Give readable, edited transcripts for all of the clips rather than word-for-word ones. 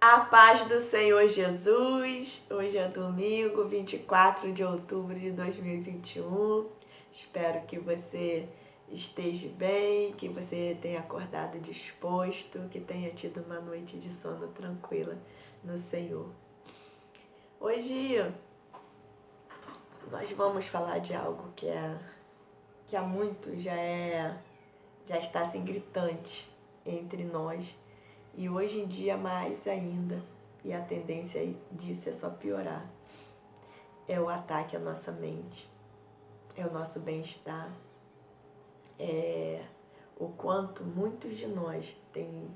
A paz do Senhor Jesus. Hoje é domingo, 24 de outubro de 2021. Espero que você esteja bem, que você tenha acordado disposto, que tenha tido uma noite de sono tranquila no Senhor. Hoje nós vamos falar de algo que há muito já está assim gritante entre nós. E hoje em dia mais ainda, e a tendência disso é só piorar, é o ataque à nossa mente, é o nosso bem-estar, é o quanto muitos de nós têm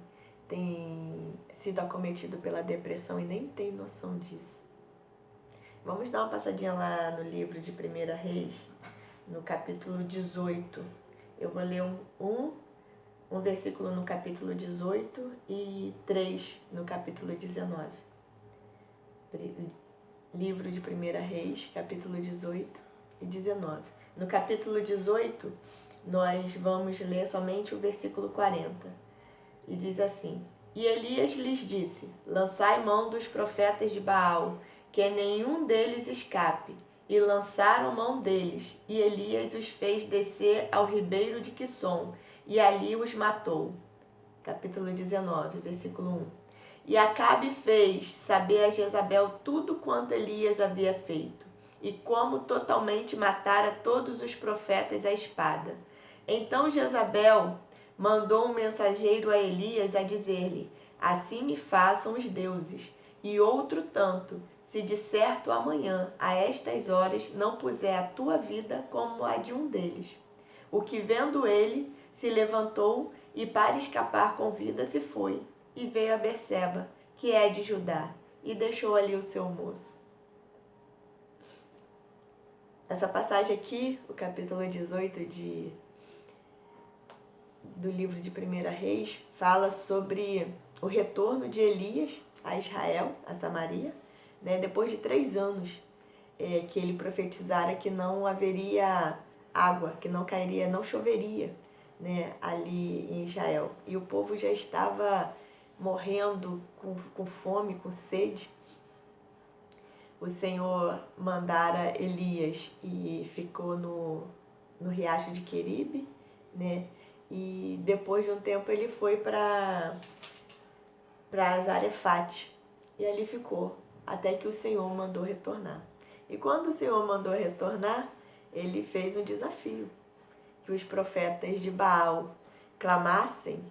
sido acometidos pela depressão e nem tem noção disso. Vamos dar uma passadinha lá no livro de 1 Reis, no capítulo 18. Eu vou ler um versículo no capítulo 18 e 3 no capítulo 19. Livro de 1 Reis, capítulo 18 e 19. No capítulo 18, nós vamos ler somente o versículo 40. E diz assim: E Elias lhes disse: Lançai mão dos profetas de Baal, que nenhum deles escape. E lançaram mão deles, e Elias os fez descer ao ribeiro de Quisson, e ali os matou. Capítulo 19, versículo 1. E Acabe fez saber a Jezabel tudo quanto Elias havia feito, e como totalmente matara todos os profetas à espada. Então Jezabel mandou um mensageiro a Elias a dizer-lhe: Assim me façam os deuses, e outro tanto, se de certo amanhã, a estas horas, não puser a tua vida como a de um deles. O que vendo ele, se levantou e para escapar com vida se foi, e veio a Berseba, que é de Judá, e deixou ali o seu moço. Essa passagem aqui, o capítulo 18 do livro de 1 Reis, fala sobre o retorno de Elias a Israel, a Samaria, né, depois de 3 anos que ele profetizara que não haveria água, que não cairia, não choveria, né, ali em Israel. E o povo já estava morrendo com fome, com sede. O Senhor mandara Elias e ficou no riacho de Queribe, né? E depois de um tempo ele foi para Zarefate e ali ficou, até que o Senhor mandou retornar. E quando o Senhor mandou retornar, ele fez um desafio, que os profetas de Baal clamassem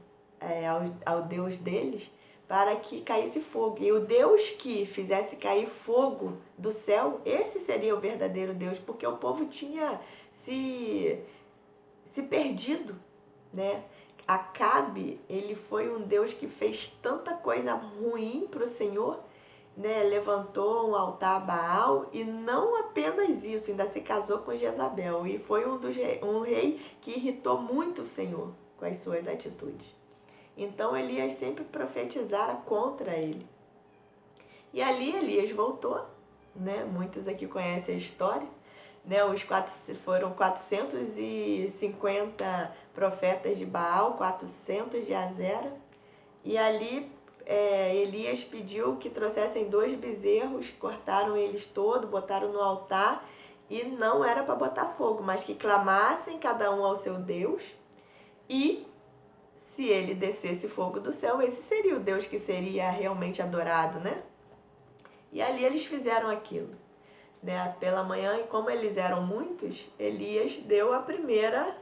ao Deus deles para que caísse fogo. E o Deus que fizesse cair fogo do céu, esse seria o verdadeiro Deus, porque o povo tinha se perdido, né? Acabe, ele foi um Deus que fez tanta coisa ruim para o Senhor, né? Levantou um altar a Baal e não apenas isso, ainda se casou com Jezabel e foi um rei que irritou muito o Senhor com as suas atitudes. Então Elias sempre profetizara contra ele. E ali Elias voltou, né? Muitos aqui conhecem a história, né? Foram 450 profetas de Baal, 400 de Azera, e ali Elias pediu que trouxessem 2 bezerros, cortaram eles todos, botaram no altar, e não era para botar fogo, mas que clamassem cada um ao seu Deus, e se ele descesse fogo do céu, esse seria o Deus que seria realmente adorado, né? E ali eles fizeram aquilo, né? Pela manhã, e como eles eram muitos, Elias deu a primeira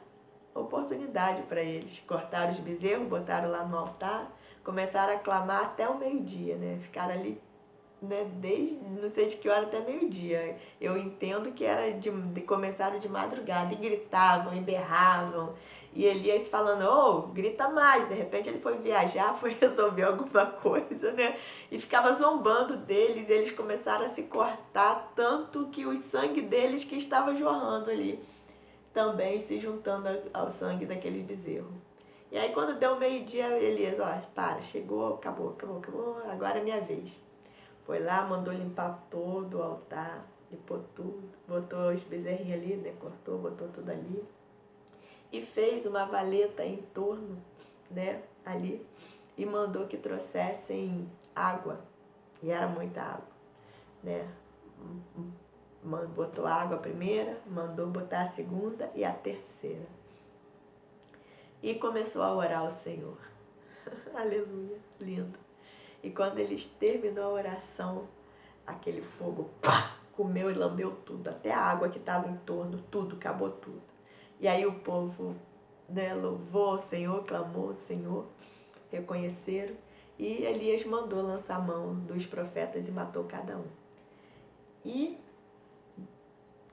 oportunidade para eles. Cortaram os bezerros, botaram lá no altar, começaram a clamar até o meio-dia, né? Ficaram ali, né, desde não sei de que hora até meio-dia. Eu entendo que era começaram de madrugada e gritavam e berravam. E Elias falando: "Oh, grita mais". De repente ele foi viajar, foi resolver alguma coisa, né? E ficava zombando deles. Eles começaram a se cortar, tanto que o sangue deles que estava jorrando ali também se juntando ao sangue daquele bezerro. E aí quando deu meio-dia, Elias: "Ó, para, chegou, acabou, agora é minha vez". Foi lá, mandou limpar todo o altar, limpou tudo, botou os bezerrinhos ali, né, cortou, botou tudo ali. E fez uma valeta em torno, né, ali, e mandou que trouxessem água, e era muita água, né? Botou água a primeira, mandou botar a segunda e a terceira. E começou a orar ao Senhor. Aleluia, lindo. E quando eles terminou a oração, aquele fogo comeu e lambeu tudo, até a água que estava em torno, tudo, acabou tudo. E aí o povo, né, louvou o Senhor, clamou o Senhor, reconheceram, e Elias mandou lançar a mão dos profetas e matou cada um. E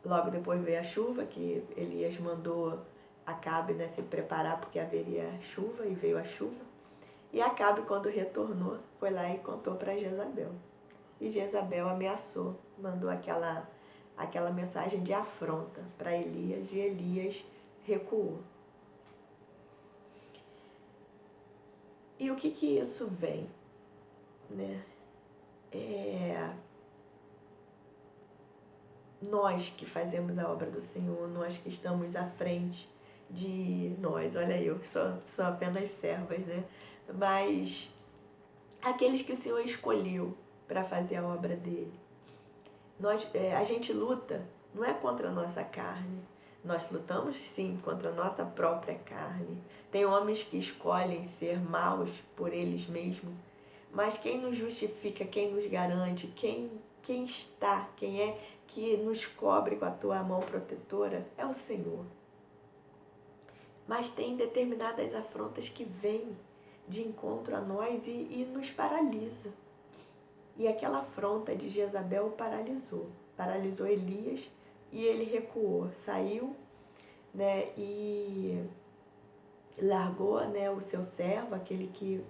logo depois veio a chuva, que Elias mandou Acabe, né, se preparar porque haveria chuva, e veio a chuva. E Acabe, quando retornou, foi lá e contou para Jezabel. E Jezabel ameaçou, mandou aquela mensagem de afronta para Elias, e Elias recuou. E o que isso vem? Né? Nós que fazemos a obra do Senhor, nós que estamos à frente de nós, olha eu, sou apenas servas, né? Mas aqueles que o Senhor escolheu para fazer a obra dele. A gente luta, não é contra a nossa carne. Nós lutamos, sim, contra a nossa própria carne. Tem homens que escolhem ser maus por eles mesmos. Mas quem nos justifica, quem nos garante, quem é que nos cobre com a tua mão protetora é o Senhor. Mas tem determinadas afrontas que vêm de encontro a nós e nos paralisa. E aquela afronta de Jezabel paralisou Elias, e ele recuou, saiu, né, e largou, né, o seu servo, aquele que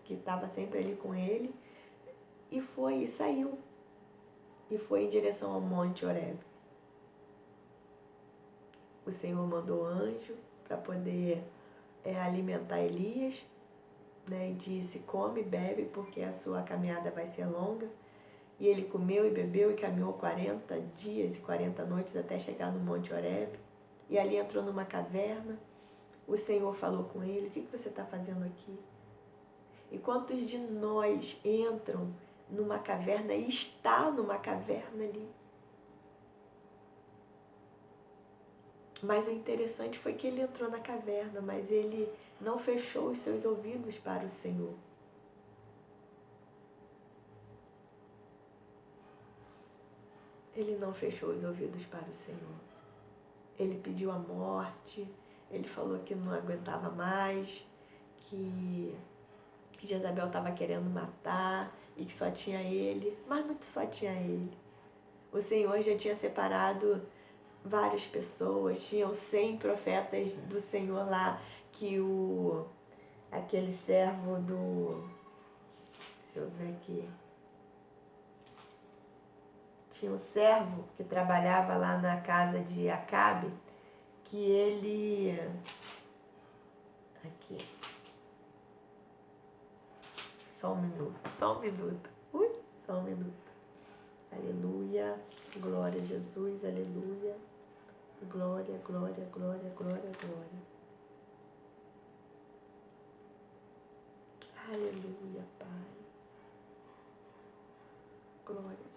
estava sempre ali com ele, e saiu, e foi em direção ao Monte Horebe. O Senhor mandou anjo para poder alimentar Elias, né, e disse: come e bebe, porque a sua caminhada vai ser longa. E ele comeu e bebeu e caminhou 40 dias e 40 noites até chegar no Monte Horebe. E ali entrou numa caverna. O Senhor falou com ele: o que você está fazendo aqui? E quantos de nós entram numa caverna e está numa caverna ali? Mas o interessante foi que ele entrou na caverna, mas ele não fechou os seus ouvidos para o Senhor. Ele não fechou os ouvidos para o Senhor. Ele pediu a morte, ele falou que não aguentava mais, que Jezabel estava querendo matar e que só tinha ele, mas não só tinha ele. O Senhor já tinha separado várias pessoas, tinham 100 profetas do Senhor lá, que aquele servo deixa eu ver aqui, tinha um servo que trabalhava lá na casa de Acabe, que ele, aqui, só um minuto, só um minuto, aleluia, glória a Jesus, aleluia, glória, glória, glória, glória, glória, aleluia, Pai, glória a Jesus.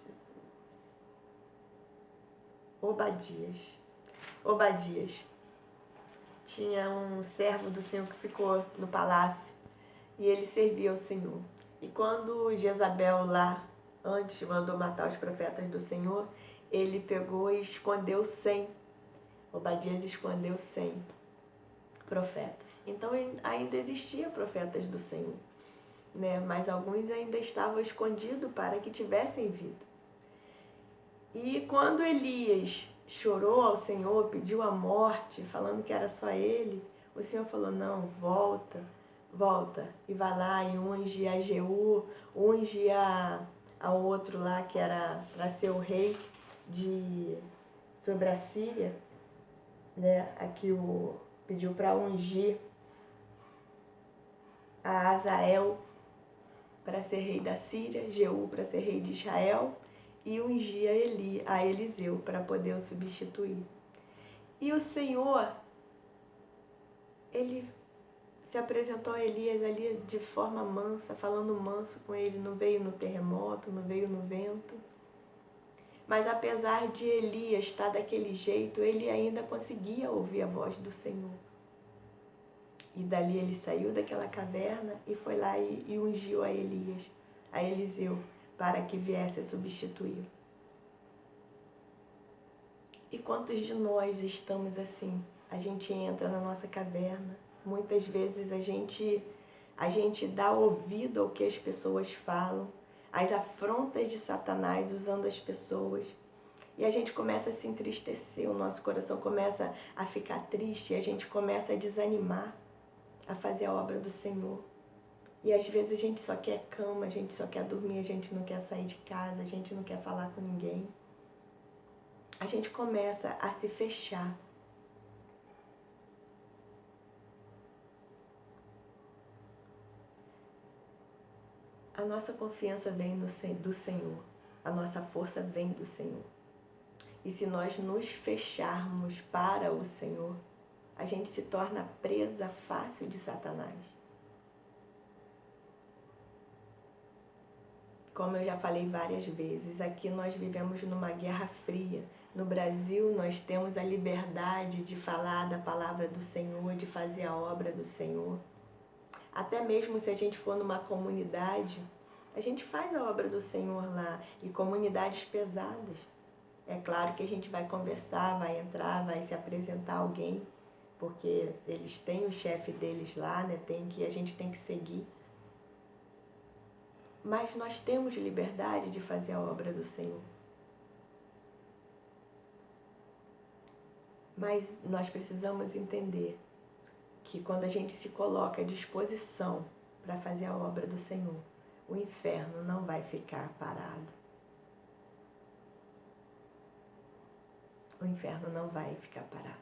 Obadias. Tinha um servo do Senhor que ficou no palácio e ele servia ao Senhor. E quando Jezabel lá, antes, mandou matar os profetas do Senhor, ele pegou e escondeu 100. Obadias escondeu 100 profetas. Então ainda existiam profetas do Senhor, né? Mas alguns ainda estavam escondidos para que tivessem vida. E quando Elias chorou ao Senhor, pediu a morte, falando que era só ele, o Senhor falou: não, volta, e vai lá e unge a Jeú, unge ao outro lá que era para ser o rei sobre a Síria, né? Aqui pediu para ungir a Azael para ser rei da Síria, Jeú para ser rei de Israel, e ungia a Eliseu para poder o substituir. E o Senhor, ele se apresentou a Elias ali de forma mansa, falando manso com ele, não veio no terremoto, não veio no vento. Mas apesar de Elias estar daquele jeito, ele ainda conseguia ouvir a voz do Senhor. E dali ele saiu daquela caverna e foi lá e ungiu a Elias, a Eliseu, para que viesse a substituir. E quantos de nós estamos assim? A gente entra na nossa caverna, muitas vezes a gente dá ouvido ao que as pessoas falam, às afrontas de Satanás usando as pessoas. E a gente começa a se entristecer, o nosso coração começa a ficar triste, e a gente começa a desanimar a fazer a obra do Senhor. E às vezes a gente só quer cama, a gente só quer dormir, a gente não quer sair de casa, a gente não quer falar com ninguém. A gente começa a se fechar. A nossa confiança vem do Senhor, a nossa força vem do Senhor. E se nós nos fecharmos para o Senhor, a gente se torna presa fácil de Satanás. Como eu já falei várias vezes, aqui nós vivemos numa guerra fria. No Brasil, nós temos a liberdade de falar da palavra do Senhor, de fazer a obra do Senhor. Até mesmo se a gente for numa comunidade, a gente faz a obra do Senhor lá, e comunidades pesadas. É claro que a gente vai conversar, vai entrar, vai se apresentar alguém, porque eles têm o chefe deles lá, né? A gente tem que seguir. Mas nós temos liberdade de fazer a obra do Senhor. Mas nós precisamos entender que quando a gente se coloca à disposição para fazer a obra do Senhor, o inferno não vai ficar parado. O inferno não vai ficar parado.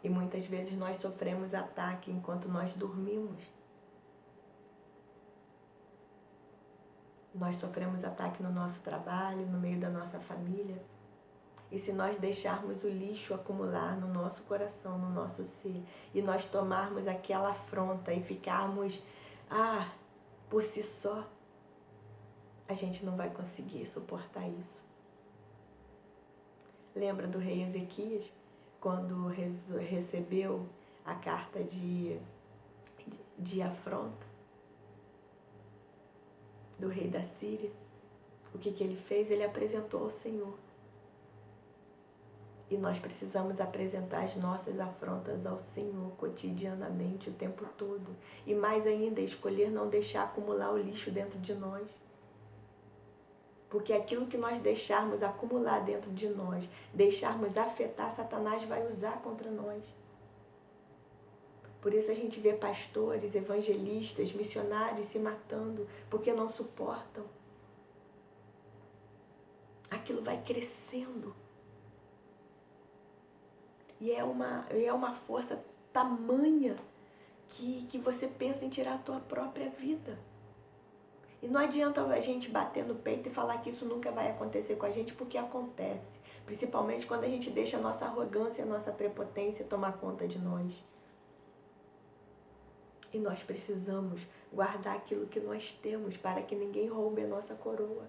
E muitas vezes nós sofremos ataque enquanto nós dormimos. Nós sofremos ataque no nosso trabalho, no meio da nossa família. E se nós deixarmos o lixo acumular no nosso coração, no nosso ser, e nós tomarmos aquela afronta e ficarmos, por si só, a gente não vai conseguir suportar isso. Lembra do rei Ezequias, quando recebeu a carta de afronta do rei da Síria? O que ele fez? Ele apresentou ao Senhor. E nós precisamos apresentar as nossas afrontas ao Senhor cotidianamente, o tempo todo. E mais ainda, escolher não deixar acumular o lixo dentro de nós. Porque aquilo que nós deixarmos acumular dentro de nós, deixarmos afetar, Satanás vai usar contra nós. Por isso a gente vê pastores, evangelistas, missionários se matando, porque não suportam. Aquilo vai crescendo. E é uma força tamanha que você pensa em tirar a tua própria vida. E não adianta a gente bater no peito e falar que isso nunca vai acontecer com a gente, porque acontece. Principalmente quando a gente deixa a nossa arrogância, a nossa prepotência tomar conta de nós. E nós precisamos guardar aquilo que nós temos para que ninguém roube a nossa coroa.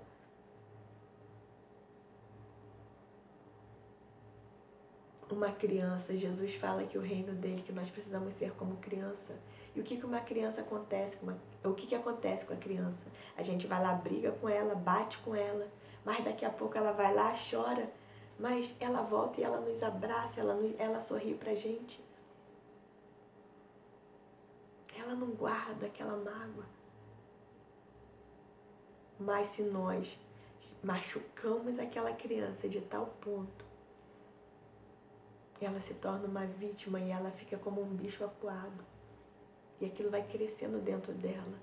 Uma criança, Jesus fala que o reino dele, que nós precisamos ser como criança. E o que uma criança acontece? O que acontece com a criança? A gente vai lá, briga com ela, bate com ela, mas daqui a pouco ela vai lá, chora, mas ela volta e ela nos abraça, ela sorri pra gente. Ela não guarda aquela mágoa. Mas se nós machucamos aquela criança de tal ponto, ela se torna uma vítima e ela fica como um bicho acuado. E aquilo vai crescendo dentro dela.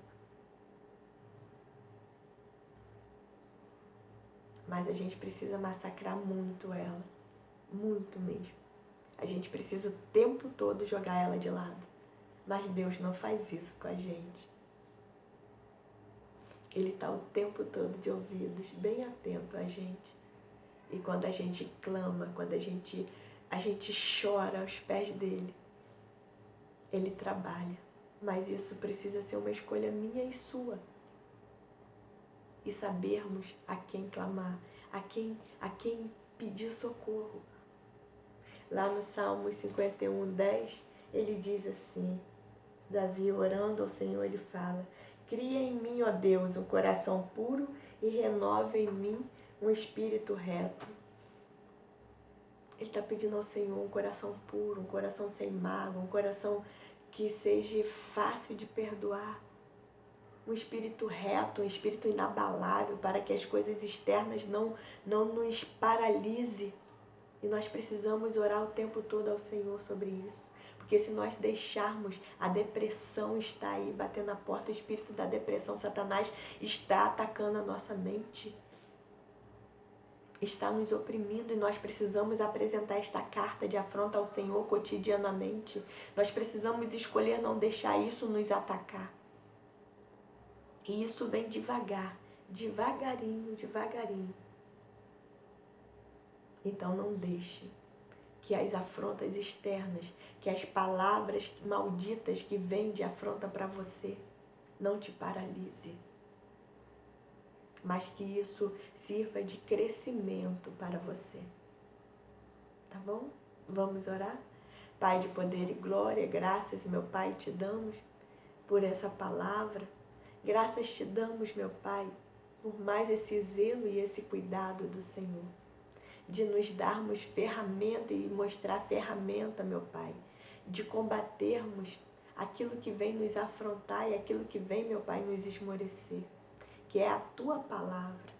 Mas a gente precisa massacrar muito ela. Muito mesmo. A gente precisa o tempo todo jogar ela de lado. Mas Deus não faz isso com a gente. Ele está o tempo todo de ouvidos, bem atento a gente. E quando a gente clama, quando a gente chora aos pés dele, Ele trabalha, mas isso precisa ser uma escolha minha e sua. E sabermos a quem clamar, a quem pedir socorro. Lá no Salmo 51:10, ele diz assim, Davi orando ao Senhor, ele fala: cria em mim, ó Deus, um coração puro e renova em mim um espírito reto. Ele está pedindo ao Senhor um coração puro, um coração sem mágoa, um coração que seja fácil de perdoar. Um espírito reto, um espírito inabalável, para que as coisas externas não nos paralise. E nós precisamos orar o tempo todo ao Senhor sobre isso. Porque se nós deixarmos, a depressão está aí, batendo na porta, o espírito da depressão, Satanás está atacando a nossa mente. Está nos oprimindo e nós precisamos apresentar esta carta de afronta ao Senhor cotidianamente. Nós precisamos escolher não deixar isso nos atacar. E isso vem devagar, devagarinho, devagarinho. Então não deixe que as afrontas externas, que as palavras malditas que vêm de afronta para você, não te paralise. Mas que isso sirva de crescimento para você. Tá bom? Vamos orar? Pai de poder e glória, graças, meu Pai, te damos por essa palavra. Graças te damos, meu Pai, por mais esse zelo e esse cuidado do Senhor. De nos darmos ferramenta e mostrar ferramenta, meu Pai. De combatermos aquilo que vem nos afrontar e aquilo que vem, meu Pai, nos esmorecer. Que é a Tua palavra.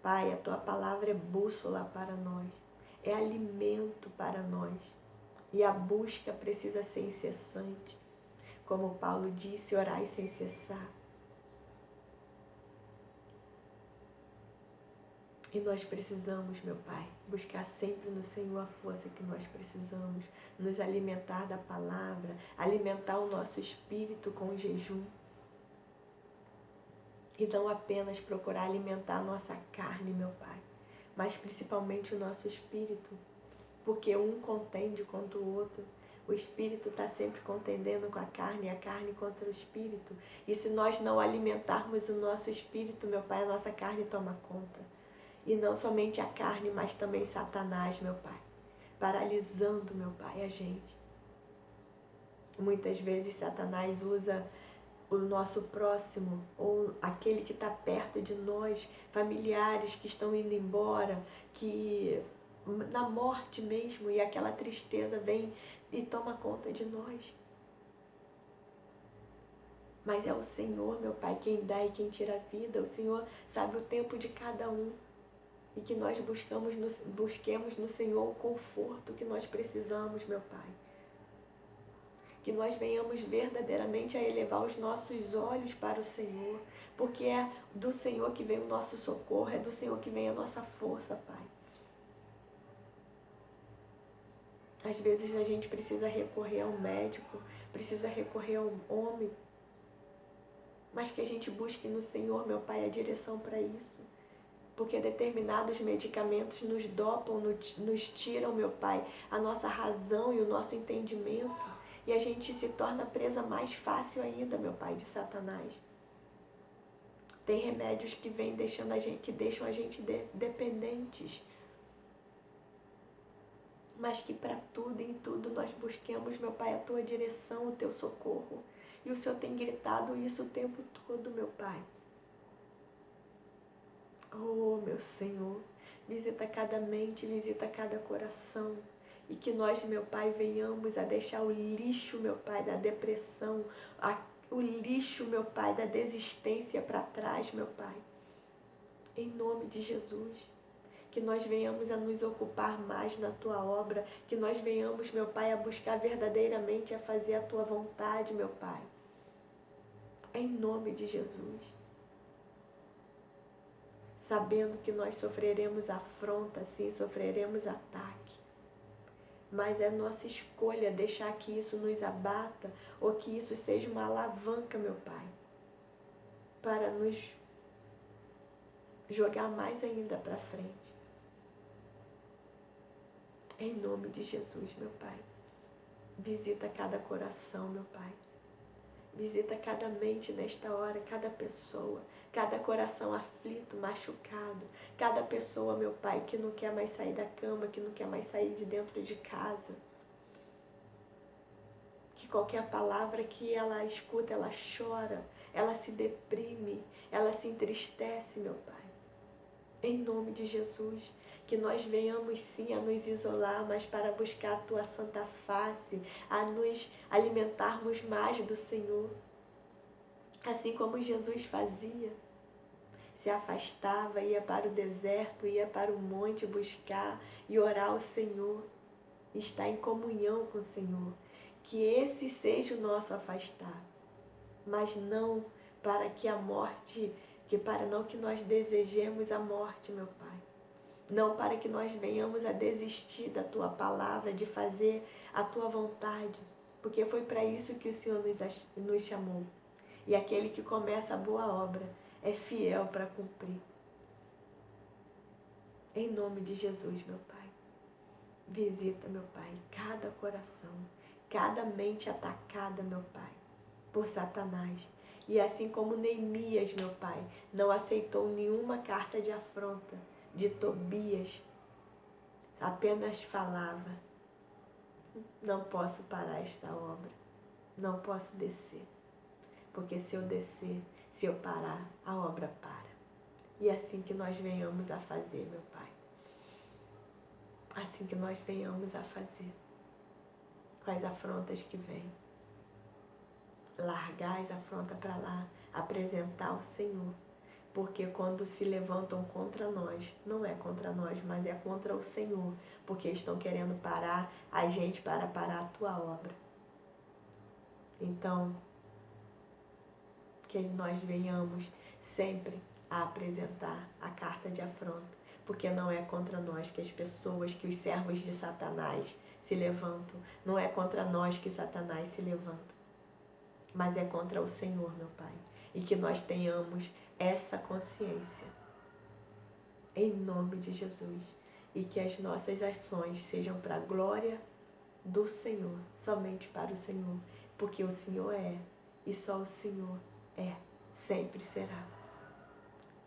Pai, a Tua palavra é bússola para nós. É alimento para nós. E a busca precisa ser incessante. Como Paulo disse, orai sem cessar. E nós precisamos, meu Pai, buscar sempre no Senhor a força que nós precisamos, nos alimentar da palavra, alimentar o nosso espírito com o jejum. E não apenas procurar alimentar a nossa carne, meu Pai, mas principalmente o nosso espírito, porque um contende contra o outro. O espírito está sempre contendendo com a carne, e a carne contra o espírito. E se nós não alimentarmos o nosso espírito, meu Pai, a nossa carne toma conta. E não somente a carne, mas também Satanás, meu Pai, paralisando, meu Pai, a gente. Muitas vezes Satanás usa o nosso próximo, ou aquele que está perto de nós, familiares que estão indo embora, que na morte mesmo, e aquela tristeza vem e toma conta de nós. Mas é o Senhor, meu Pai, quem dá e quem tira a vida. O Senhor sabe o tempo de cada um. E que nós busquemos no Senhor o conforto que nós precisamos, meu Pai. Que nós venhamos verdadeiramente a elevar os nossos olhos para o Senhor, porque é do Senhor que vem o nosso socorro, é do Senhor que vem a nossa força, Pai. Às vezes a gente precisa recorrer ao médico, precisa recorrer ao homem, mas que a gente busque no Senhor, meu Pai, a direção para isso. Porque determinados medicamentos nos dopam, nos tiram, meu Pai, a nossa razão e o nosso entendimento. E a gente se torna presa mais fácil ainda, meu Pai, de Satanás. Tem remédios que vêm que deixam a gente dependentes. Mas que para tudo e em tudo nós busquemos, meu Pai, a Tua direção, o Teu socorro. E o Senhor tem gritado isso o tempo todo, meu Pai. Oh, meu Senhor, visita cada mente, visita cada coração. E que nós, meu Pai, venhamos a deixar o lixo, meu Pai, da depressão, o lixo, meu Pai, da desistência para trás, meu Pai. Em nome de Jesus. Que nós venhamos a nos ocupar mais na Tua obra. Que nós venhamos, meu Pai, a buscar verdadeiramente a fazer a Tua vontade, meu Pai. Em nome de Jesus. Sabendo que nós sofreremos afronta, sim, sofreremos ataque. Mas é nossa escolha deixar que isso nos abata ou que isso seja uma alavanca, meu Pai, para nos jogar mais ainda para frente. Em nome de Jesus, meu Pai. Visita cada coração, meu Pai. Visita cada mente nesta hora, cada pessoa, cada coração aflito, machucado, cada pessoa, meu Pai, que não quer mais sair da cama, que não quer mais sair de dentro de casa. Que qualquer palavra que ela escuta, ela chora, ela se deprime, ela se entristece, meu Pai. Em nome de Jesus, que nós venhamos sim a nos isolar, mas para buscar a Tua santa face, a nos alimentarmos mais do Senhor. Assim como Jesus fazia, se afastava, ia para o deserto, ia para o monte buscar e orar ao Senhor, estar em comunhão com o Senhor. Que esse seja o nosso afastar, mas não para que a morte, não que nós desejemos a morte, meu Pai. Não para que nós venhamos a desistir da Tua palavra, de fazer a Tua vontade, porque foi para isso que o Senhor nos chamou. E aquele que começa a boa obra é fiel para cumprir. Em nome de Jesus, meu Pai. Visita, meu Pai, cada coração, cada mente atacada, meu Pai, por Satanás. E assim como Neemias, meu Pai, não aceitou nenhuma carta de afronta de Tobias, apenas falava: não posso parar esta obra, não posso descer. Porque se eu descer, se eu parar, a obra para. E assim que nós venhamos a fazer, meu Pai. Assim que nós venhamos a fazer. Com as afrontas que vêm. Largar as afrontas para lá, apresentar ao Senhor. Porque quando se levantam contra nós, não é contra nós, mas é contra o Senhor. Porque estão querendo parar a gente para parar a tua obra. Então, que nós venhamos sempre a apresentar a carta de afronta, porque não é contra nós que as pessoas, que os servos de Satanás se levantam, não é contra nós que Satanás se levanta, mas é contra o Senhor, meu Pai, e que nós tenhamos essa consciência, em nome de Jesus, e que as nossas ações sejam para a glória do Senhor, somente para o Senhor, porque o Senhor é, e só o Senhor é, sempre será.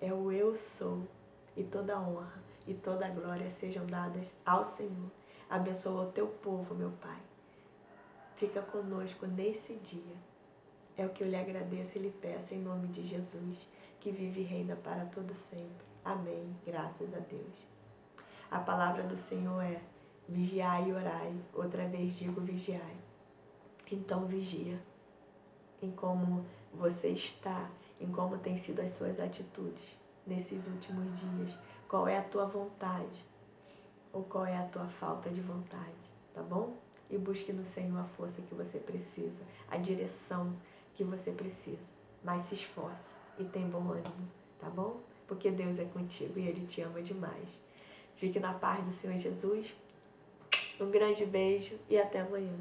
É o eu sou, e toda a honra e toda a glória sejam dadas ao Senhor. Abençoa o teu povo, meu Pai. Fica conosco nesse dia. É o que eu lhe agradeço e lhe peço em nome de Jesus, que vive e reina para todo sempre. Amém. Graças a Deus. A palavra do Senhor é: vigiai e orai. Outra vez digo vigiai. Então vigia em como você está, em como tem sido as suas atitudes nesses últimos dias. Qual é a tua vontade ou qual é a tua falta de vontade, tá bom? E busque no Senhor a força que você precisa, a direção que você precisa. Mas se esforça e tem bom ânimo, tá bom? Porque Deus é contigo e Ele te ama demais. Fique na paz do Senhor Jesus. Um grande beijo e até amanhã.